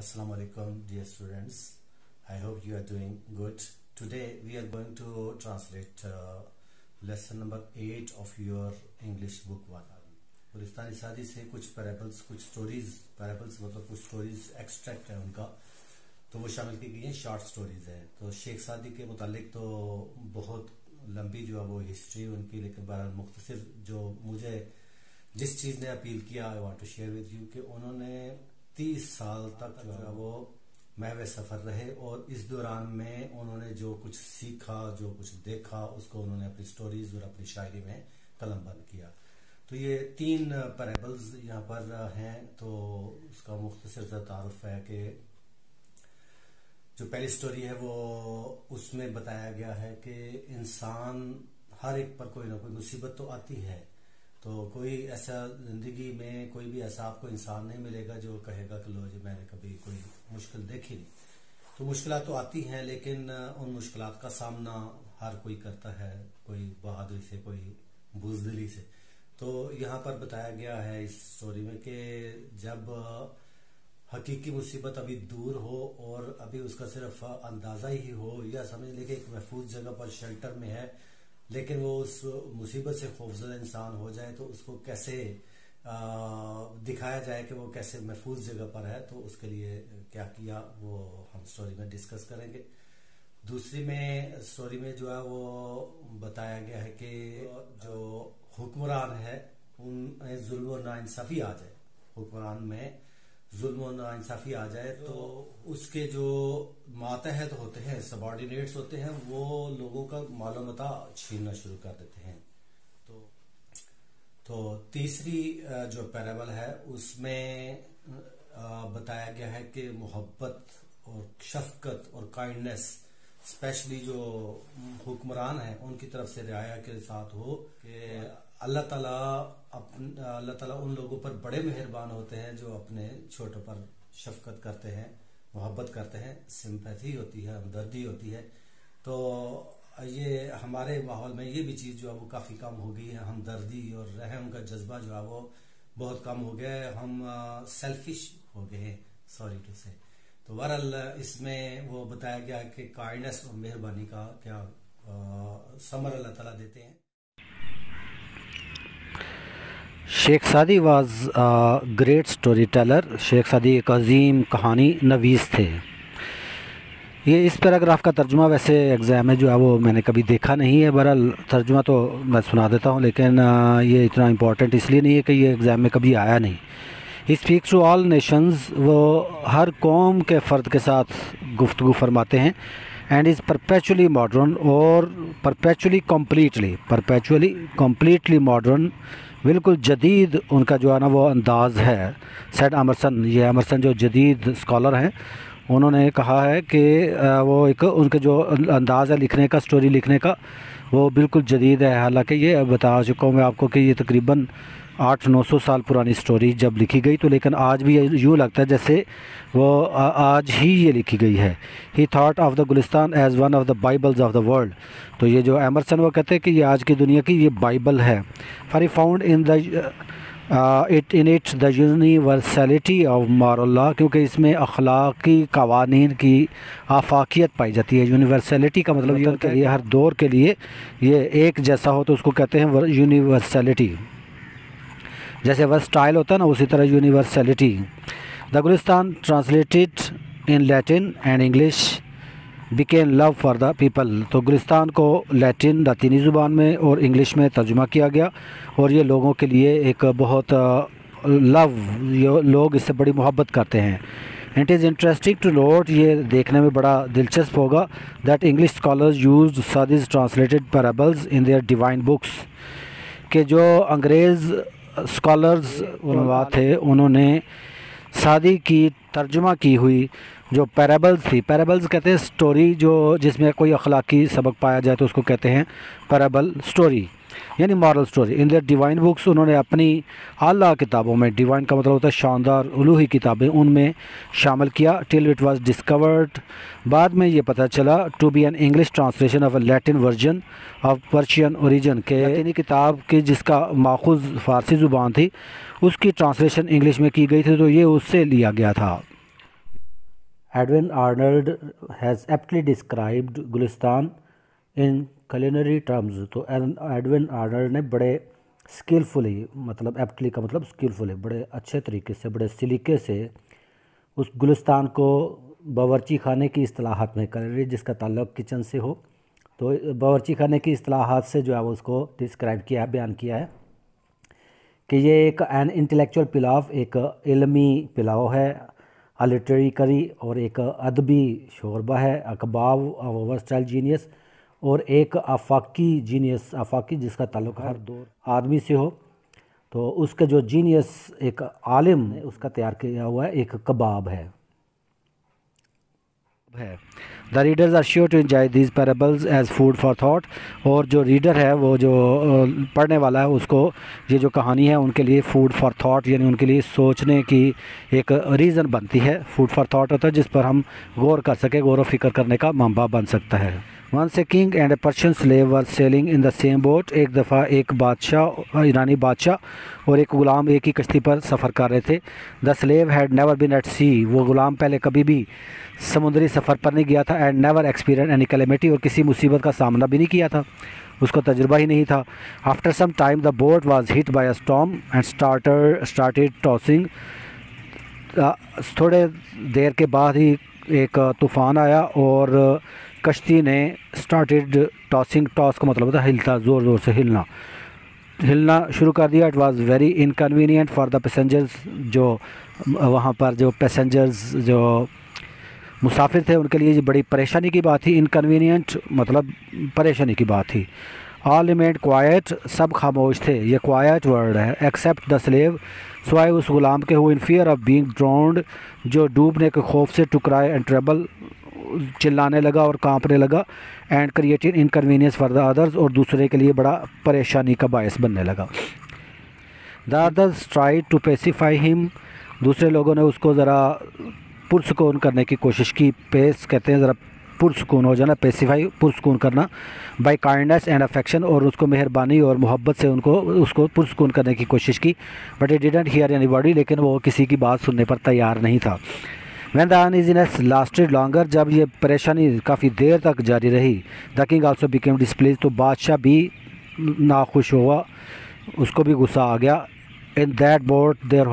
Assalamu alaikum, dear students. I hope you are doing good. Today we are going to translate lesson number 8 of your English book 1. गुलिस्तानी शादी से कुछ parables, कुछ stories, parables मतलब कुछ stories extract है उनका, तो वो शामिल की गई हैं, शॉर्ट स्टोरीज हैं। तो शेख सादी के मुतालिक तो बहुत लंबी जो है वो हिस्ट्री उनकी, लेकिन बहरहाल मुख्तसर जो मुझे जिस चीज़ ने अपील किया I want to share with you कि उन्होंने 30 साल तक जो है वो महवे सफ़र रहे और इस दौरान में उन्होंने जो कुछ सीखा, जो कुछ देखा, उसको उन्होंने अपनी स्टोरीज और अपनी शायरी में कलमबंद किया। तो ये 3 पैराबल्स यहाँ पर हैं। तो उसका मुख्तसर सा तारुफ है कि जो पहली स्टोरी है वो उसमें बताया गया है कि इंसान हर एक पर कोई ना कोई मुसीबत तो आती है। तो कोई ऐसा जिंदगी में कोई भी ऐसा आपको इंसान नहीं मिलेगा जो कहेगा कि लो जी मैंने कभी कोई मुश्किल देखी नहीं। तो मुश्किलात तो आती हैं, लेकिन उन मुश्किलात का सामना हर कोई करता है, कोई बहादुरी से, कोई बुज़दिली से। तो यहाँ पर बताया गया है इस स्टोरी में कि जब हकीकी मुसीबत अभी दूर हो और अभी उसका सिर्फ अंदाजा ही हो, या समझ ले कि एक महफूज जगह पर शेल्टर में है, लेकिन वो उस मुसीबत से खौफजदा इंसान हो जाए तो उसको कैसे दिखाया जाए कि वो कैसे महफूज जगह पर है। तो उसके लिए क्या किया वो हम स्टोरी में डिस्कस करेंगे। दूसरी में स्टोरी में जो है वो बताया गया है कि जो हुक्मरान है उनमें जुल्म और नाइंसाफी आ जाए, हुक्मरान में जुल्म और नाइंसाफी आ जाए तो उसके जो मातहत होते हैं, सबॉर्डिनेट्स होते हैं, वो लोगों का मालो मता छीनना शुरू कर देते हैं। तो तीसरी जो पैराबल है उसमें बताया गया है कि मोहब्बत और शफकत और काइंडनेस स्पेशली जो हुक्मरान है उनकी तरफ से रियाया के साथ हो कि अल्लाह ताला उन लोगों पर बड़े मेहरबान होते हैं जो अपने छोटों पर शफकत करते हैं, मोहब्बत करते हैं, सिंपैथी होती है, हमदर्दी होती है। तो ये हमारे माहौल में ये भी चीज़ जो है वो काफ़ी कम हो गई है, हमदर्दी और रहम का जज्बा जो है वो बहुत कम हो गया है, हम सेल्फिश हो गए हैं, सॉरी टू से। तो बहरहाल इसमें वो बताया गया कि काइंडनेस और मेहरबानी का क्या समर अल्लाह ताला देते हैं। Sheikh Saadi was great storyteller. Sheikh Saadi एक अजीम कहानी नवीस थे। ये इस पैराग्राफ का तर्जुमा वैसे एग्ज़ाम में जो है वो मैंने कभी देखा नहीं है, बहरहाल तर्जुमा तो मैं सुना देता हूँ, लेकिन ये इतना इम्पोर्टेंट इसलिए नहीं है कि ये एग्ज़ाम में कभी आया नहीं। He speaks to all nations, वो हर कौम के फ़र्द के साथ गुफ्तगू फरमाते हैं। एंड इज़ परपेचुअली मॉडर्न और परपेचुअली कम्प्लीटली मॉडर्न, बिल्कुल जदीद उनका जो है ना वो अंदाज़ है। सेड एमरसन, ये एमरसन जो जदीद स्कॉलर हैं, उन्होंने कहा है कि वो एक उनके जो अंदाज़ है लिखने का, स्टोरी लिखने का, वो बिल्कुल जदीद है। हालांकि ये बता चुका हूँ मैं आपको कि ये तकरीबन 800-900 साल पुरानी स्टोरी जब लिखी गई, तो लेकिन आज भी यूँ लगता है जैसे वो आज ही ये लिखी गई है। He thought of the Gulistan as one of the Bibles of the world. तो ये जो एमरसन वो कहते हैं कि ये आज की दुनिया की ये बाइबल है। For he found in the universality of moral law, क्योंकि इसमें अखलाकी कवानीन की आफाकियत पाई जाती है। यूनिवर्सलिटी का मतलब ये उनके लिए हर दौर के लिए ये एक जैसा हो, तो उसको कहते हैं यूनिवर्सलिटी। जैसे वर्सटाइल होता है ना, उसी तरह universality. The Gulistan translated in Latin and English became love for the people. तो गुलिस्तान को लैटिन लातीनी ज़ुबान में और इंग्लिश में तर्जुमा किया गया और ये लोगों के लिए एक बहुत लव, लोग इससे बड़ी मोहब्बत करते हैं। It is interesting to note, ये देखने में बड़ा दिलचस्प होगा, that English scholars used Saadi's translated parables in their divine books, के जो अंग्रेज़ स्कॉलर्स उलमा थे उन्होंने सादी की तर्जुमा की हुई जो पैराबल्स थी। पैराबल्स कहते हैं स्टोरी जो जिसमें कोई अखलाकी सबक पाया जाए तो उसको कहते हैं पैराबल स्टोरी, यानी moral story. In their divine books, उन्होंने अपनी आला किताबों में, डिवाइन का मतलब होता है शानदार, उलूही किताबें, उनमें शामिल किया। टिल इट वाज डिस्कवर्ड, बाद में ये पता चला, to be an English translation of a Latin version of Persian origin, के लैटिनी किताब की जिसका माखूज़ फ़ारसी ज़ुबान थी उसकी ट्रांसलेशन इंग्लिश में की गई थी, तो ये उससे लिया गया था। Edwin Arnold has aptly described Gulistan in culinary terms. تو ایڈون آرنلڈ نے بڑے اسکلفلی، مطلب ایپٹلی کا مطلب اسکلفلی، بڑے اچھے طریقے سے، بڑے سلیقے سے اس گلستان کو باورچی خانے کی اصطلاحات میں، کلینری جس کا تعلق کچن سے ہو، تو باورچی خانے کی اصطلاحات سے جو ہے وہ اس کو ڈسکرائب کیا ہے، بیان کیا ہے کہ یہ ایک این انٹلیکچوئل پلاؤ، ایک علمی پلاؤ ہے، لٹریری کری، اور ایک ادبی شوربہ ہے، کباب، ورسٹائل جینیس، اور ایک آفاقی جینیس، آفاقی جس کا تعلق ہر دور آدمی سے ہو، تو اس کا جو جینیس ایک عالم ہے اس کا تیار کیا ہوا ہے ایک کباب ہے. The readers are sure to enjoy these parables as food for thought. اور جو ریڈر ہے، وہ جو پڑھنے والا ہے، اس کو یہ جو کہانی ہے ان کے لیے فوڈ فار تھاٹ، یعنی ان کے لیے سوچنے کی ایک ریزن بنتی ہے. فوڈ فار تھاٹ ہوتا ہے جس پر ہم غور کر سکیں، غور و فکر کرنے کا منبع بن سکتا ہے. Once a king and a Persian slave were sailing in the same boat. ایک دفعہ ایک بادشاہ، ایرانی بادشاہ اور ایک غلام ایک ہی کشتی پر سفر کر رہے تھے. The slave had never been at sea. وہ غلام پہلے کبھی بھی سمندری سفر پر نہیں گیا تھا. And never experience any calamity. اور کسی مصیبت کا سامنا بھی نہیں کیا تھا، اس کو تجربہ ہی نہیں تھا. After some time the boat was hit by a storm and started tossing. تھوڑے دیر کے بعد ہی ایک طوفان آیا اور کشتی نے اسٹارٹیڈ ٹاسنگ. ٹاس کا مطلب ہوتا ہے ہلتا، زور زور سے ہلنا شروع کر دیا. It was very inconvenient for the passengers. جو وہاں پر جو پیسنجرز، جو مسافر تھے، ان کے لیے یہ بڑی پریشانی کی بات تھی. انکنوینئنٹ مطلب پریشانی کی بات تھی. آل ریمینڈ کوائٹ. سب خاموش تھے، یہ کوائٹ ورڈ ہے. Accept the slave. سوائے اس غلام کے ہو ان فیئر آف بینگ ڈراؤنڈ، جو ڈوبنے کے خوف سے ٹکرائے. اینڈ ٹریبل، چلانے لگا اور کانپنے لگا. And created inconvenience for the others. اور دوسرے کے لیے بڑا پریشانی کا باعث بننے لگا. The others tried to pacify him. دوسرے لوگوں نے اس کو ذرا پرسکون کرنے کی کوشش کی. پیس کہتے ہیں ذرا پرسکون ہو جانا، پیسیفائی پرسکون کرنا. By kindness and affection. اور اس کو مہربانی اور محبت سے اس کو پرسکون کرنے کی کوشش کی. But it didn't hear anybody. لیکن وہ کسی کی بات سننے پر تیار نہیں تھا. When the uneasiness lasted longer. جب یہ پریشانی کافی دیر تک جاری رہی. The king also became displeased. تو بادشاہ بھی ناخوش ہوا، اس کو بھی غصہ آ گیا. In that boat there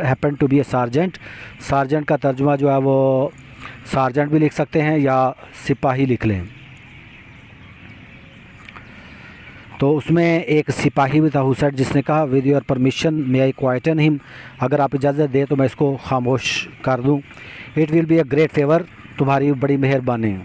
happen to be a sergeant. Sergeant کا ترجمہ جو ہے وہ سارجنٹ بھی لکھ سکتے ہیں یا سپاہی لکھ لیں. تو اس میں ایک سپاہی بھی تھا حسین، جس نے کہا ود یور پرمیشن مے آئی کوائٹن ہم. اگر آپ اجازت دیں تو میں اس کو خاموش کر دوں. It will be a great favour. تمہاری بڑی مہربانی.